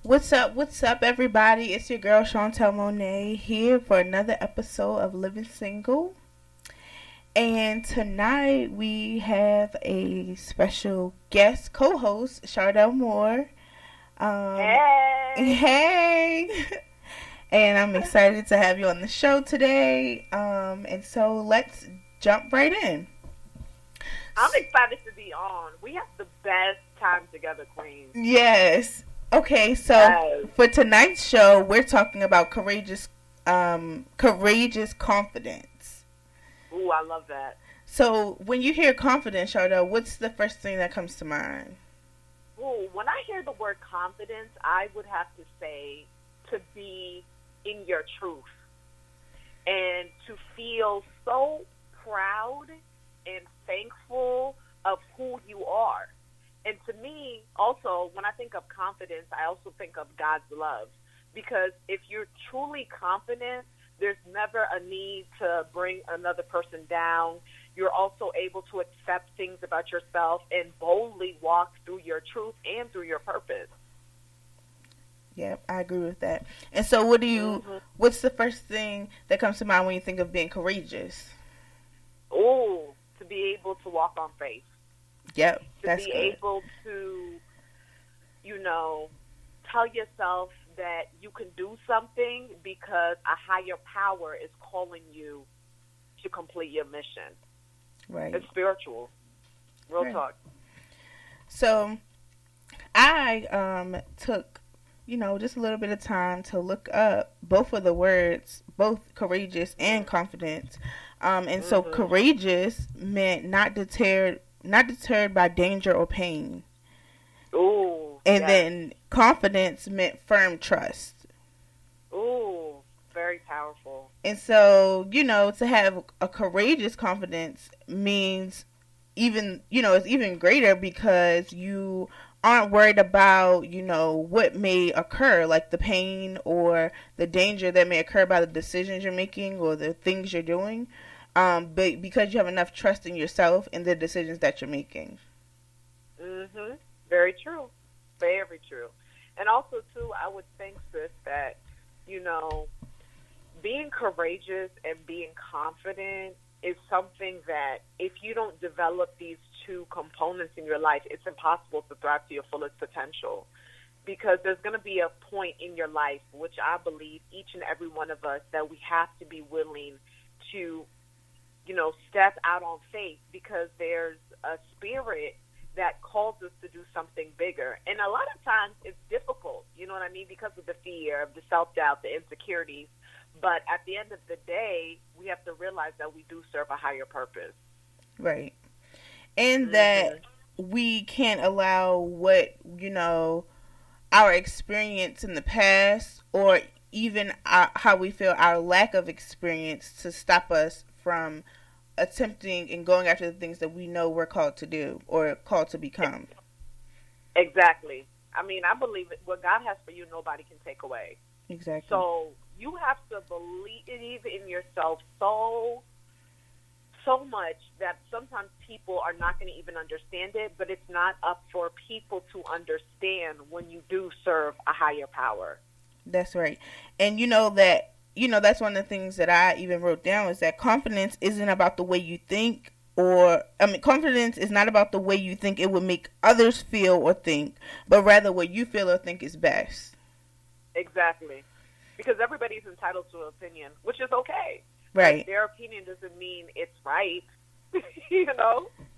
What's up, everybody? It's your girl Chantel Monet here for another episode of Living Single. And tonight we have a special guest co-host, Chardell Moore. Hey! And I'm excited to have you on the show today. And so let's jump right in. I'm excited to be on. We have the best time together, Queen. Yes. Okay, so for tonight's show, we're talking about courageous confidence. Ooh, I love that. So when you hear confidence, Chardell, what's the first thing that comes to mind? Ooh, when I hear the word confidence, I would have to say to be in your truth and to feel so proud and thankful of who you are. And to me, also, when I think of confidence, I also think of God's love. Because if you're truly confident, there's never a need to bring another person down. You're also able to accept things about yourself and boldly walk through your truth and through your purpose. Yeah, I agree with that. And so what's the first thing that comes to mind when you think of being courageous? Ooh, to be able to walk on faith. Yep, that's good. To be able to, tell yourself that you can do something because a higher power is calling you to complete your mission. Right. It's spiritual. Real talk. So I took, just a little bit of time to look up both of the words, both courageous and confident. And so courageous meant not deterred by danger or pain. Ooh. And then confidence meant firm trust. Ooh, very powerful. And so, to have a courageous confidence means it's even greater because you aren't worried about, what may occur, like the pain or the danger that may occur by the decisions you're making or the things you're doing. But because you have enough trust in yourself and the decisions that you're making. Very true. Very true. And also, too, I would think, sis, that, being courageous and being confident is something that if you don't develop these two components in your life, it's impossible to thrive to your fullest potential. Because there's going to be a point in your life, which I believe each and every one of us, that we have to be willing to step out on faith because there's a spirit that calls us to do something bigger. And a lot of times it's difficult, you know what I mean, because of the fear, of the self-doubt, the insecurities. But at the end of the day, we have to realize that we do serve a higher purpose. Right. And that we can't allow what, our experience in the past or even how we feel our lack of experience to stop us from attempting and going after the things that we know we're called to do or called to become. Exactly. I mean, I believe what God has for you, nobody can take away. Exactly. So you have to believe in yourself so much that sometimes people are not going to even understand it, but it's not up for people to understand when you do serve a higher power. That's right. And that's one of the things that I even wrote down is that confidence isn't about the way you think confidence is not about the way you think it would make others feel or think, but rather what you feel or think is best. Exactly. Because everybody's entitled to an opinion, which is okay. Right. Like, their opinion doesn't mean it's right,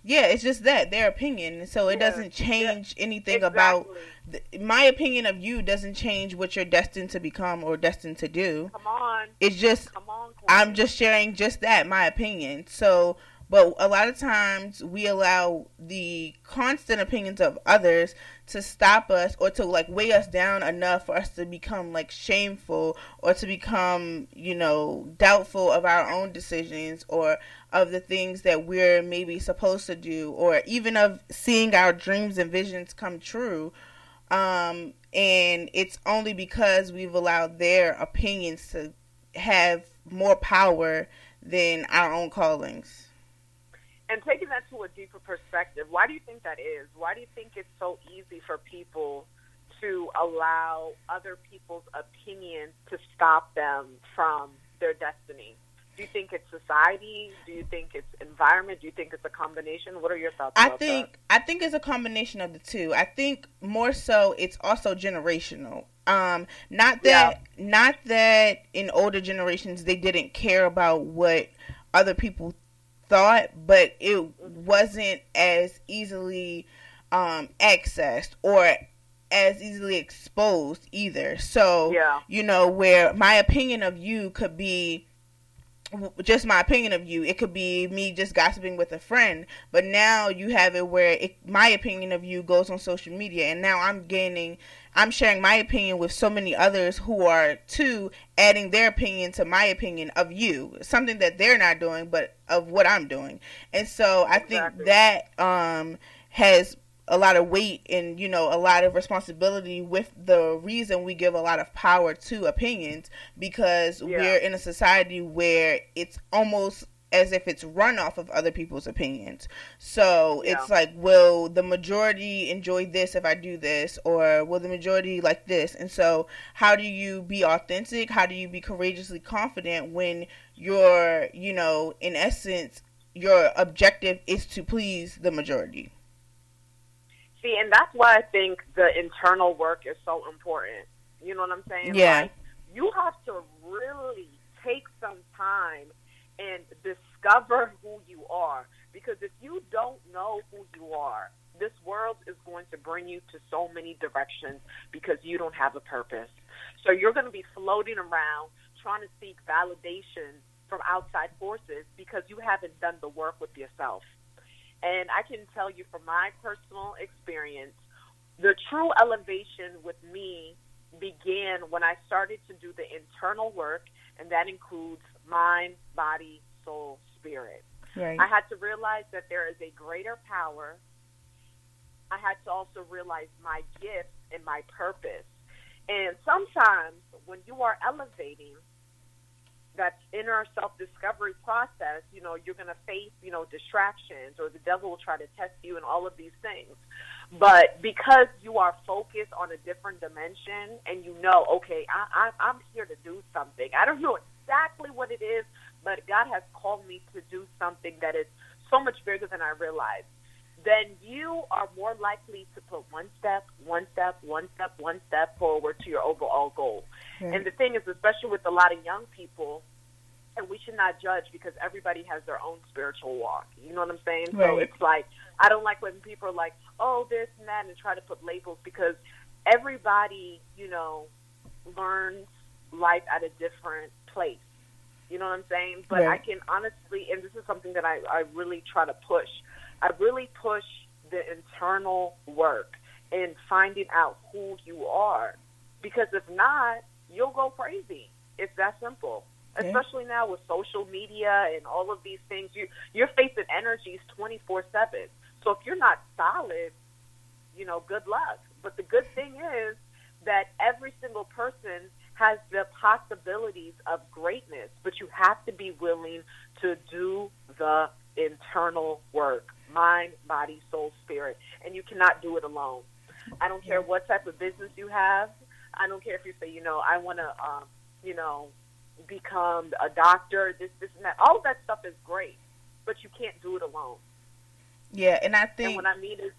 Yeah, it's just their opinion. So it doesn't change anything about... my opinion of you doesn't change what you're destined to become or destined to do. Come on. It's just... Come on, Queen. I'm just sharing just that, my opinion. So... But a lot of times we allow the constant opinions of others to stop us or to weigh us down enough for us to become shameful or to become, doubtful of our own decisions or of the things that we're maybe supposed to do or even of seeing our dreams and visions come true. And it's only because we've allowed their opinions to have more power than our own callings. And taking that to a deeper perspective, why do you think that is? Why do you think it's so easy for people to allow other people's opinions to stop them from their destiny? Do you think it's society? Do you think it's environment? Do you think it's a combination? What are your thoughts about that? I think it's a combination of the two. I think more so it's also generational. Not that in older generations they didn't care about what other people thought, but it wasn't as easily accessed or as easily exposed either. So, where my opinion of you could be just my opinion of you, it could be me just gossiping with a friend, but now you have it where my opinion of you goes on social media, and now I'm sharing my opinion with so many others who are too adding their opinion to my opinion of you, something that they're not doing but of what I'm doing. And so I think that has a lot of weight and, a lot of responsibility with the reason we give a lot of power to opinions, because we're in a society where it's almost as if it's run off of other people's opinions. So it's like, will the majority enjoy this if I do this, or will the majority like this? And so how do you be authentic? How do you be courageously confident when you're, in essence, your objective is to please the majority? See, and that's why I think the internal work is so important. You know what I'm saying? Yeah. Like, you have to really take some time and discover who you are. Because if you don't know who you are, this world is going to bring you to so many directions because you don't have a purpose. So you're going to be floating around trying to seek validation from outside forces because you haven't done the work with yourself. And I can tell you from my personal experience, the true elevation with me began when I started to do the internal work, and that includes mind, body, soul, spirit. Right. I had to realize that there is a greater power. I had to also realize my gift and my purpose. And sometimes when you are elevating, that inner self-discovery process, you're going to face, distractions, or the devil will try to test you and all of these things. But because you are focused on a different dimension and okay, I'm here to do something. I don't know exactly what it is, but God has called me to do something that is so much bigger than I realized. Then you are more likely to put one step forward to your overall goal. Right. And the thing is, especially with a lot of young people, and we should not judge because everybody has their own spiritual walk. You know what I'm saying? Right. So it's like, I don't like when people are like, oh, this and that, and try to put labels, because everybody, learns life at a different place. You know what I'm saying? But right. I can honestly, and this is something that I really try to push, I really push the internal work in finding out who you are. Because if not, you'll go crazy. It's that simple. Yeah. Especially now with social media and all of these things, you're facing energies 24/7. So if you're not solid, good luck. But the good thing is that every single person has the possibilities of greatness, but you have to be willing to do the internal work, mind, body, soul, spirit, and you cannot do it alone. I don't care what type of business you have. I don't care if you say, I want to, become a doctor, this, and that. All of that stuff is great, but you can't do it alone. Yeah, and I think... And what I mean is...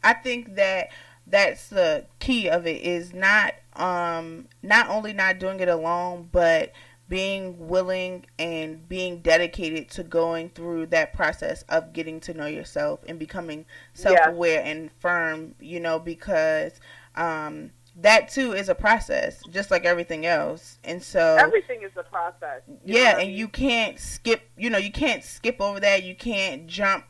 I think that that's the key of it, is not only not doing it alone, but being willing and being dedicated to going through that process of getting to know yourself and becoming self-aware and firm, because that too is a process, just like everything else. And so everything is a process. You can't skip, over that. You can't jump,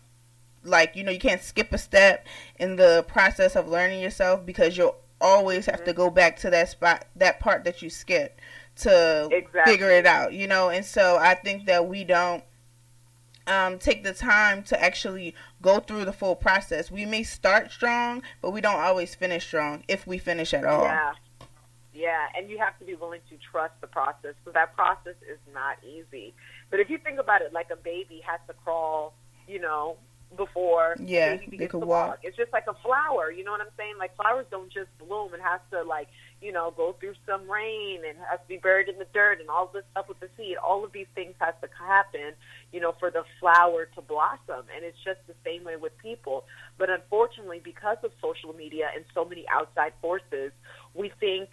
you can't skip a step in the process of learning yourself, because you'll always have to go back to that part that you skipped to figure it out, and so I think that we don't take the time to actually go through the full process. We may start strong, but we don't always finish strong, if we finish at all. Yeah, and you have to be willing to trust the process, because that process is not easy. But if you think about it, like a baby has to crawl, before a Yeah, baby they begins could to walk. walk. It's just like a flower, you know what I'm saying? Like flowers don't just bloom. It has to like, go through some rain and has to be buried in the dirt and all this stuff with the seed. All of these things has to happen, for the flower to blossom. And it's just the same way with people. But unfortunately, because of social media and so many outside forces, we think,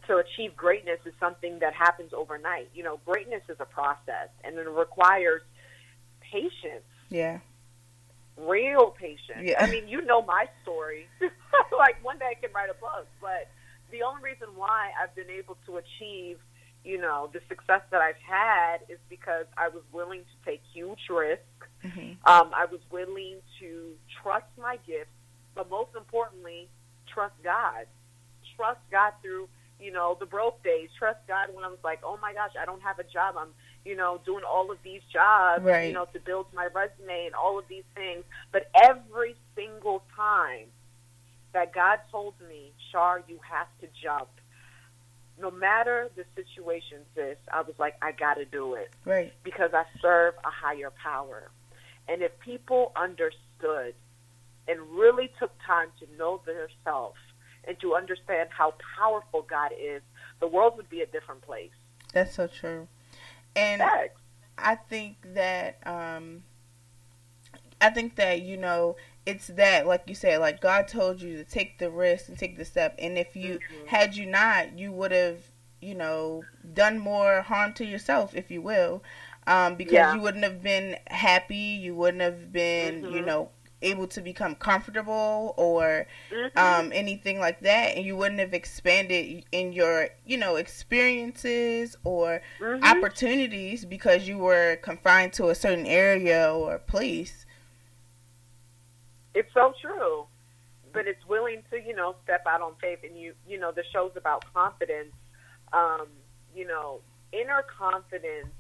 to achieve greatness is something that happens overnight. Greatness is a process, and it requires patience. Yeah. Real patience. Yeah. I mean, my story. Like one day I can write a book, but the only reason why I've been able to achieve, the success that I've had is because I was willing to take huge risks. Mm-hmm. I was willing to trust my gifts, but most importantly, trust God. Trust God through, the broke days. Trust God when I was like, oh my gosh, I don't have a job. I'm, doing all of these jobs, right. To build my resume and all of these things. But every single time that God told me, Shar, you have to jump. No matter the situation, sis, I was like, I got to do it. Right. Because I serve a higher power. And if people understood and really took time to know themselves and to understand how powerful God is, the world would be a different place. That's so true. And Thanks. I think that it's that, like you said, like God told you to take the risk and take the step, and if you had you not, you would have done more harm to yourself, if you will, because you wouldn't have been happy, you wouldn't have been able to become comfortable or anything like that, and you wouldn't have expanded in your experiences or opportunities because you were confined to a certain area or place. It's so true, but it's willing to step out on faith. And the show's about confidence. Inner confidence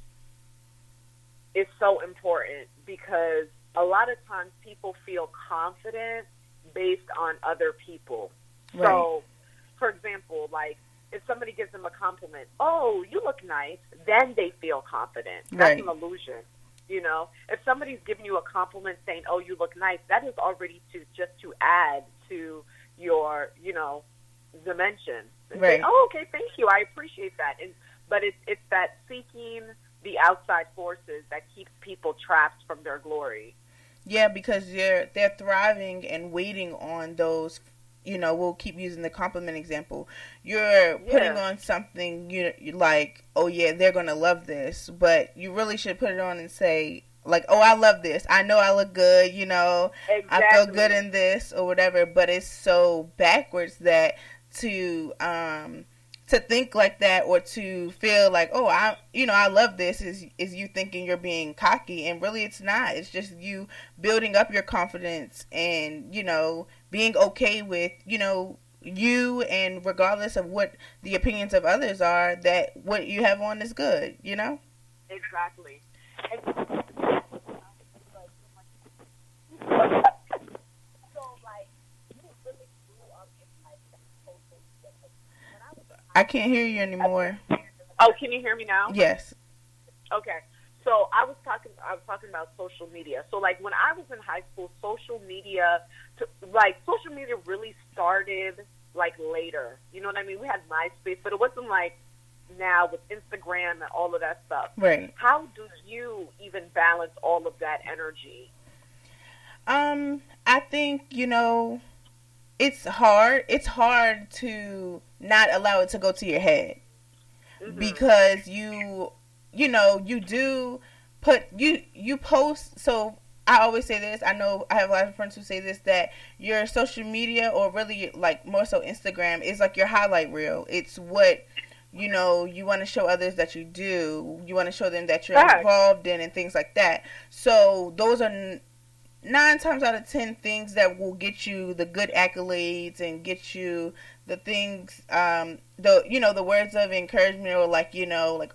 is so important because a lot of times people feel confident based on other people. Right. So, for example, like if somebody gives them a compliment, oh, you look nice, then they feel confident. That's an illusion. If somebody's giving you a compliment saying, oh, you look nice, that is already to add to your, dimension. Right. Say, oh, okay, thank you. I appreciate that. But it's that seeking the outside forces that keeps people trapped from their glory. Yeah, because they're thriving and waiting on those. We'll keep using the compliment example. You're putting on something you like, oh yeah, they're gonna love this, but you really should put it on and say like, oh, I love this. I know I look good. Exactly. I feel good in this or whatever. But it's so backwards that to think like that or to feel like, oh, I love this is you thinking you're being cocky, and really it's not. It's just you building up your confidence and, being okay with, you, and regardless of what the opinions of others are, that what you have on is good, Exactly. I can't hear you anymore. Oh, can you hear me now? Yes. Okay. So I was talking about social media. So like when I was in high school, social media really started like later. You know what I mean? We had MySpace, but it wasn't like now with Instagram and all of that stuff. Right. How do you even balance all of that energy? I think, it's hard. It's hard to not allow it to go to your head because you do put you post. So I always say this. I know I have a lot of friends who say this, that your social media, or really like more so Instagram, is like your highlight reel. It's what you want to show others that you do. You want to show them that you're involved in and things like that. So those are 9 times out of 10 things that will get you the good accolades and get you the things, the words of encouragement, or like,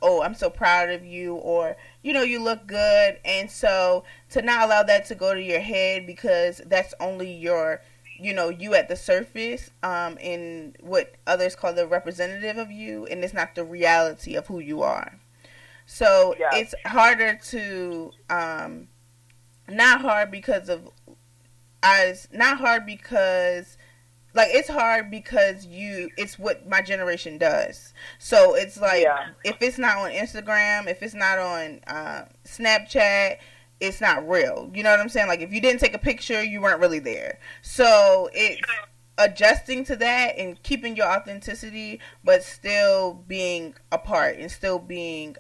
oh, I'm so proud of you, or, you look good. And so to not allow that to go to your head, because that's only your, you at the surface, in what others call the representative of you, and it's not the reality of who you are. So it's harder to, not hard because of as not hard because like it's hard because it's what my generation does. So it's like Yeah. if it's not on Instagram, if it's not on Snapchat, it's not real. You know what I'm saying? Like if you didn't take a picture, you weren't really there. So it's adjusting to that and keeping your authenticity, but still being apart and still being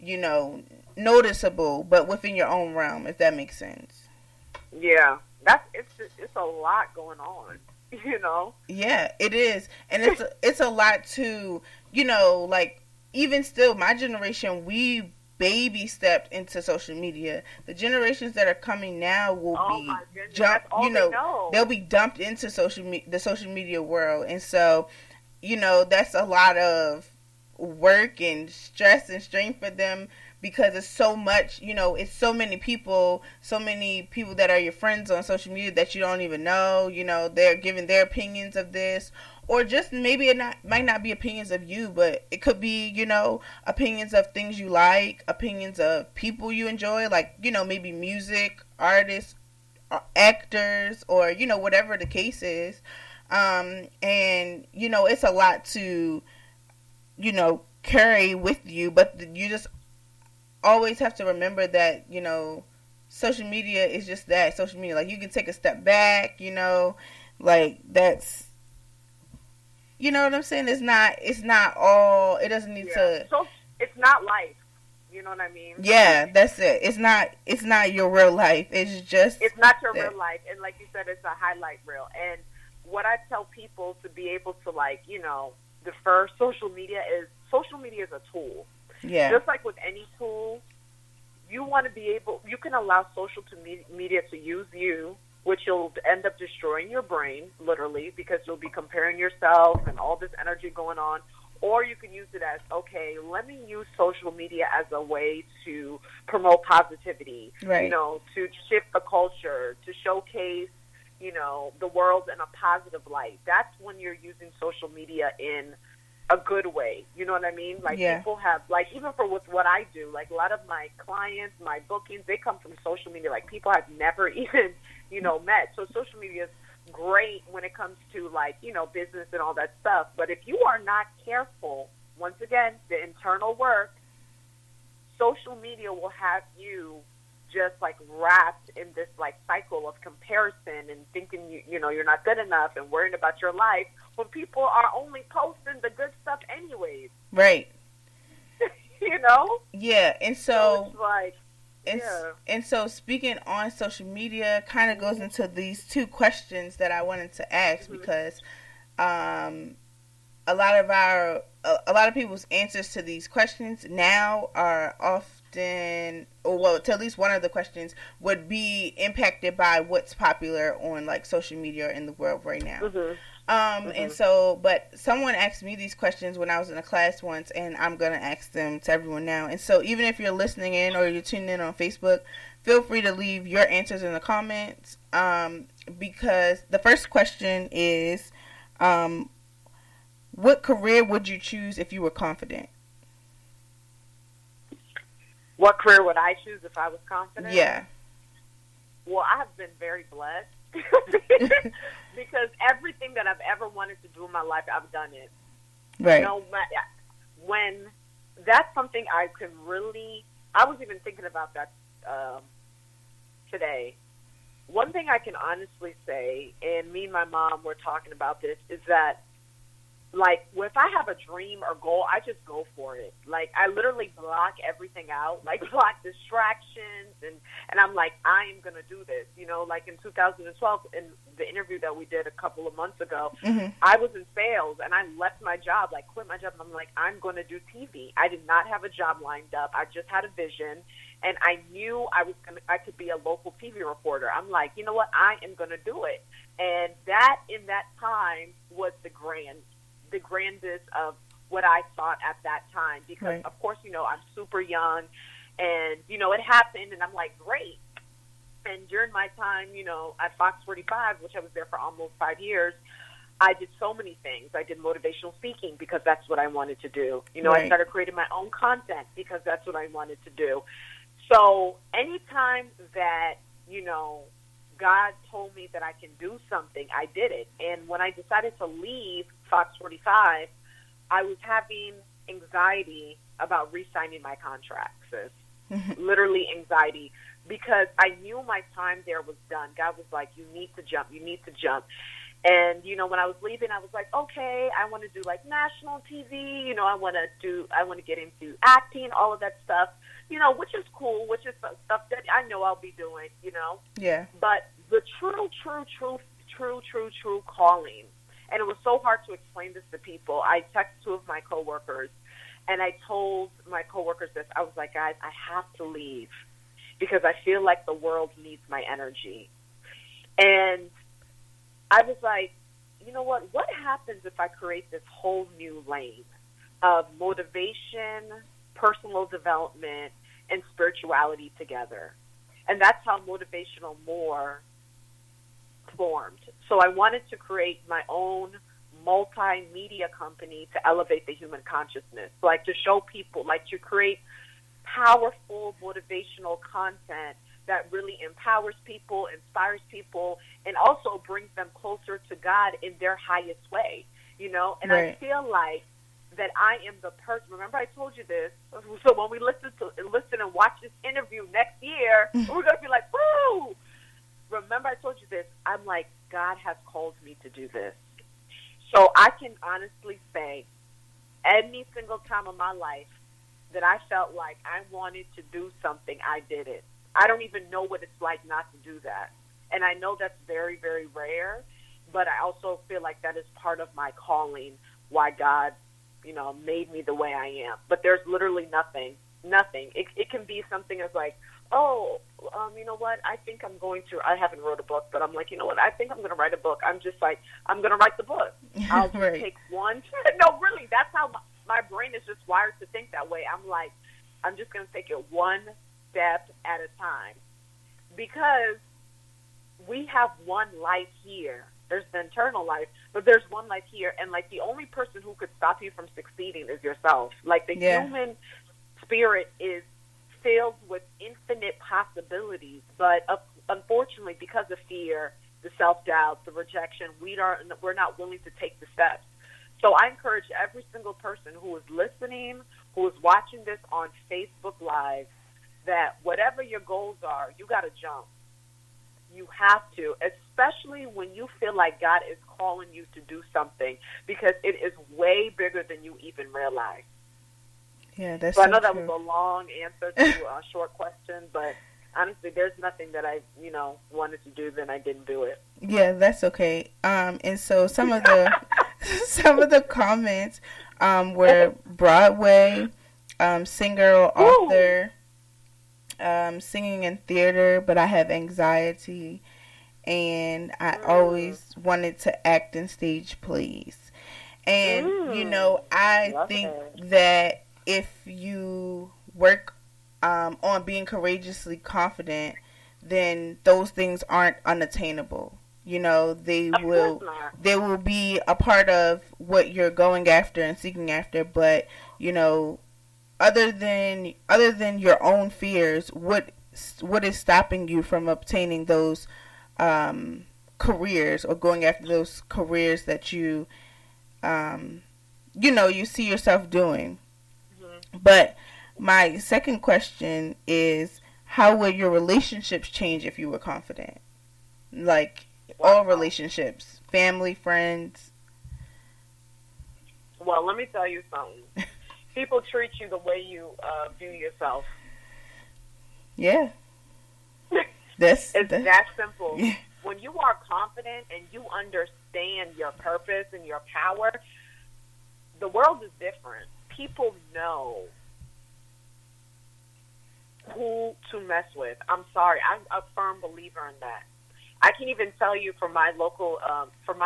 you know, noticeable, but within your own realm, if that makes sense. Yeah. It's a lot going on, you know. Yeah, it is, and it's a lot to, you know, like even still, my generation, we baby stepped into social media. The generations that are coming now will Oh be my goodness, jump, that's all you they know, know. they'll be dumped into the social media world, and so, you know, that's a lot of work and stress and strain for them because it's so much, you know, it's so many people that are your friends on social media that you don't even know, you know, they're giving their opinions of this, or just maybe might not be opinions of you, but it could be, you know, opinions of things you like, opinions of people you enjoy, like, you know, maybe music, artists, actors, or, you know, whatever the case is. And, you know, it's a lot to, you know, carry with you, but you just always have to remember that, you know, social media is just that, social media. Like, you can take a step back, you know, like, that's, you know what I'm saying? It's not all, it doesn't need Yeah. to, So it's not life. You know what I mean? yeah, that's it. It's not your real life. It's just It's not your that. real life, and like you said, it's a highlight reel. And what I tell people to be able to, like, you know, defer social media is a tool. Yeah. Just like with any tool, you want to be able, you can allow social media to use you, which you'll end up destroying your brain, literally, because you'll be comparing yourself and all this energy going on. Or you can use it as, okay, let me use social media as a way to promote positivity, Right. you know, to shift the culture, to showcase, you know, the world in a positive light. That's when you're using social media in a good way. You know what I mean? Like, Yeah. people have, like, even for with what I do, like, a lot of my clients, my bookings, they come from social media. Like, people I've never even, you know, met. So social media is great when it comes to, like, you know, business and all that stuff. But if you are not careful, once again, the internal work, social media will have you just like wrapped in this like cycle of comparison and thinking you know you're not good enough and worrying about your life when people are only posting the good stuff anyways. Right. You know? Yeah, and So it's like, yeah. and so speaking on social media kind of goes into these two questions that I wanted to ask because a lot of people's answers to these questions now are often, or well, to at least one of the questions would be impacted by what's popular on like social media in the world right now. And so, but someone asked me these questions when I was in a class once, and I'm going to ask them to everyone now. And so, even if you're listening in or you're tuning in on Facebook, feel free to leave your answers in the comments. Because the first question is, what career would you choose if you were confident? What career would I choose if I was confident? Yeah. Well, I have been very blessed because everything that I've ever wanted to do in my life, I've done it. Right. You know, when that's something I can really, I was even thinking about that today. One thing I can honestly say, and me and my mom were talking about this, is that, like, if I have a dream or goal, I just go for it. Like, I literally block everything out, like, block distractions, and I'm like, I am going to do this. You know, like in 2012, in the interview that we did a couple of months ago, I was in sales, and I left my job, like, quit my job, and I'm like, I'm going to do TV. I did not have a job lined up. I just had a vision, and I knew I could be a local TV reporter. I'm like, you know what? I am going to do it. And that, in that time, was the grandest of what I thought at that time, because right. Of course, you know, I'm super young, and, you know, it happened, and I'm like, great. And during my time, you know, at Fox 45, which I was there for almost 5 years, I did so many things. I did motivational speaking because that's what I wanted to do. You know, right. I started creating my own content because that's what I wanted to do. So anytime that, you know, God told me that I can do something, I did it. And when I decided to leave Fox 45, I was having anxiety about re-signing my contract, sis. Literally anxiety, because I knew my time there was done. God was like, you need to jump. You need to jump. And, you know, when I was leaving, I was like, okay, I want to do like national TV. You know, I want to get into acting, all of that stuff, you know, which is cool, which is stuff that I know I'll be doing, you know. Yeah. But the true calling, and it was so hard to explain this to people. I texted two of my coworkers, and I told my coworkers this. I was like, guys, I have to leave because I feel like the world needs my energy. And I was like, you know what? What happens if I create this whole new lane of motivation, personal development, and spirituality together? And that's how Motivational More formed. So I wanted to create my own multimedia company to elevate the human consciousness, like to show people, like to create powerful motivational content that really empowers people, inspires people, and also brings them closer to God in their highest way, you know? And right. I feel like that I am the person. Remember I told you this. So when we listen and watch this interview next year, we're going to be like, woo! Remember I told you this. I'm like, God has called me to do this. So I can honestly say any single time of my life that I felt like I wanted to do something, I did it. I don't even know what it's like not to do that. And I know that's very, very rare, but I also feel like that is part of my calling, why God, you know, made me the way I am. But there's literally nothing. It can be something as like, you know what, I think I haven't wrote a book, but I'm like, you know what, I think I'm going to write a book. I'm just like, I'm going to write the book. I'll just take one. No, really, that's how my brain is just wired to think that way. I'm like, I'm just going to take it one step at a time, because we have one life here. There's the eternal life, but there's one life here, and like the only person who could stop you from succeeding is yourself. Like the human spirit is filled with infinite possibilities, but unfortunately, because of fear, the self-doubt, the rejection, we're not willing to take the steps. So I encourage every single person who is listening, who is watching this on Facebook Live, that whatever your goals are, you got to jump. You have to, especially when you feel like God is calling you to do something, because it is way bigger than you even realize. Yeah, that's so I know true. That was a long answer to a short question, but honestly, there's nothing that I, wanted to do, then I didn't do it. Yeah, that's okay. And so some of the comments were Broadway, singer or author, singing in theater, but I have anxiety, and I always wanted to act in stage plays. And, I think that if you work on being courageously confident, then those things aren't unattainable. They will be a part of what you're going after and seeking after, but other than your own fears, what is stopping you from obtaining those careers or going after those careers that you you see yourself doing? Mm-hmm. But my second question is, how would your relationships change if you were confident? Like, all relationships, family, friends. Well, let me tell you something. People treat you the way you view yourself. Yeah. It's that simple. Yeah. When you are confident and you understand your purpose and your power, the world is different. People know who to mess with. I'm sorry. I'm a firm believer in that. I can even tell you from my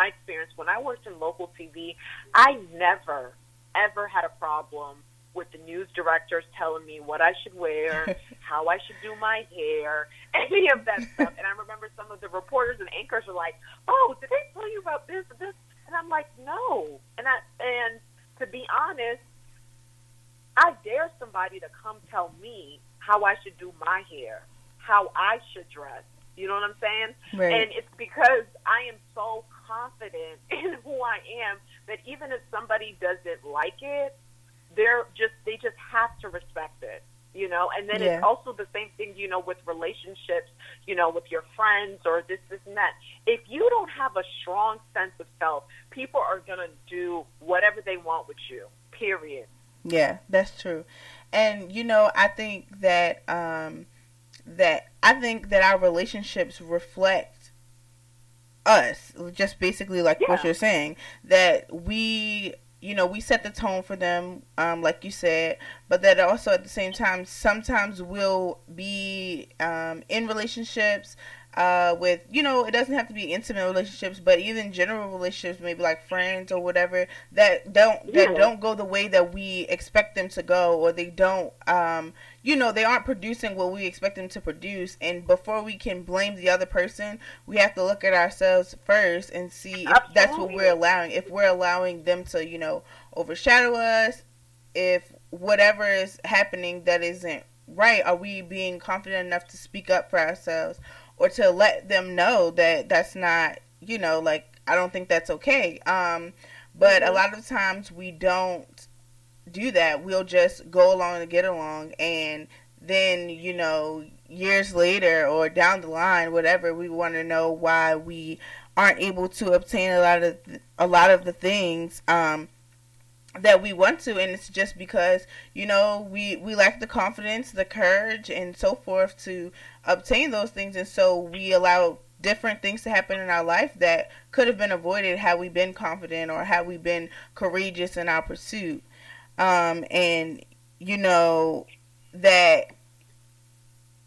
experience, when I worked in local TV, I never, ever had a problem with the news directors telling me what I should wear, how I should do my hair, any of that stuff. And I remember some of the reporters and anchors were like, "Oh, did they tell you about this and this?" And I'm like, "No." And to be honest, I dare somebody to come tell me how I should do my hair, how I should dress. You know what I'm saying? Right. And it's because I am so confident in who I am that even if somebody doesn't like it, they just have to respect it. You know, and then it's also the same thing, you know, with relationships, you know, with your friends or this and that. If you don't have a strong sense of self, people are going to do whatever they want with you, period. Yeah, that's true. And, you know, I think that, that our relationships reflect us, just basically like what you're saying, that we, you know, we set the tone for them, like you said, but that also at the same time, sometimes we'll be in relationships with, you know, it doesn't have to be intimate relationships, but even general relationships, maybe like friends or whatever, that don't go the way that we expect them to go, or they don't, you know, they aren't producing what we expect them to produce. And before we can blame the other person, we have to look at ourselves first and see if that's what we're allowing. If we're allowing them to, you know, overshadow us, if whatever is happening that isn't right, are we being confident enough to speak up for ourselves, or to let them know that that's not, you know, like, I don't think that's okay. But a lot of times we don't do that. We'll just go along and get along, and then, you know, years later or down the line, whatever, we want to know why we aren't able to obtain a lot of the things that we want to, and it's just because, you know, we lack the confidence, the courage, and so forth to obtain those things, and so we allow different things to happen in our life that could have been avoided had we been confident or had we been courageous in our pursuit. And, you know, that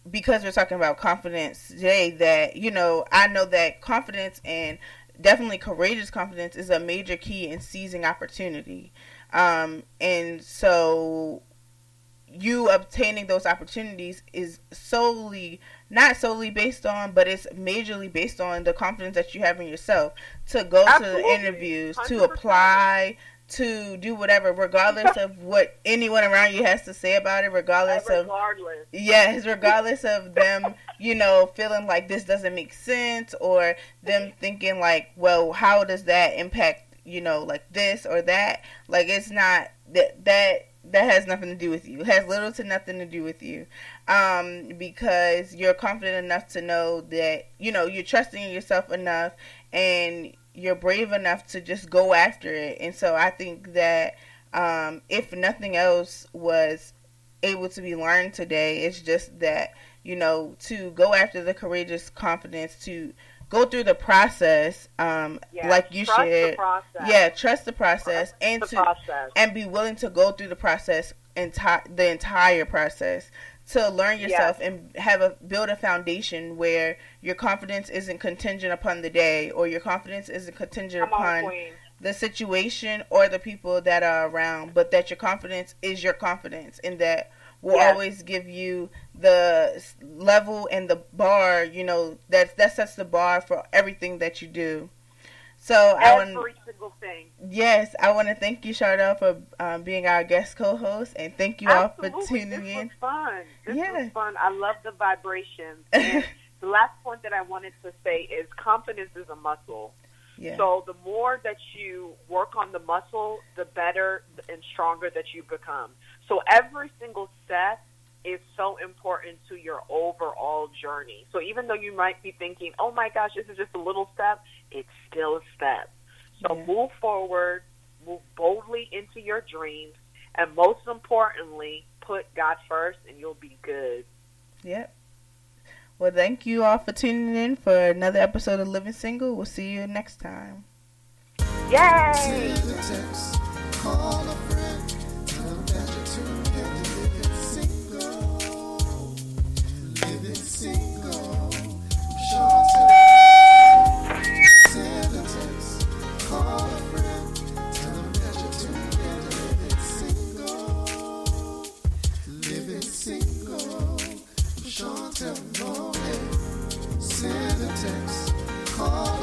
because we're talking about confidence today, that, you know, I know that confidence, and definitely courageous confidence, is a major key in seizing opportunity. And so you obtaining those opportunities is not solely based on, but it's majorly based on the confidence that you have in yourself to go to the interviews, 100%. To apply, to do whatever, regardless of what anyone around you has to say about it, regardless of them, you know, feeling like this doesn't make sense, or them thinking like, well, how does that impact, you know, like this or that. Like, it's not that has nothing to do with you. It has little to nothing to do with you, because you're confident enough to know that, you know, you're trusting in yourself enough, and you're brave enough to just go after it. And so I think that if nothing else was able to be learned today, it's just that, you know, to go after the courageous confidence, to go through the process, like you shared. Trust the process, and be willing to go through the process, the entire process, to learn yourself and build a foundation where your confidence isn't contingent upon the day, or your confidence isn't contingent upon the situation or the people that are around, but that your confidence is your confidence, and that will always give you the level and the bar, you know, that sets the bar for everything that you do. So every single thing. Yes, I want to thank you, Chardell, for being our guest co-host, and thank you all for tuning in. This was fun. I love the vibrations. And the last point that I wanted to say is confidence is a muscle. Yeah. So the more that you work on the muscle, the better and stronger that you become. So every single step is so important to your overall journey. So even though you might be thinking, oh my gosh, this is just a little step, it's still a step. So move forward, move boldly into your dreams, and most importantly, put God first, and you'll be good. Yep. Well, thank you all for tuning in for another episode of Living Single. We'll see you next time. Yay! Call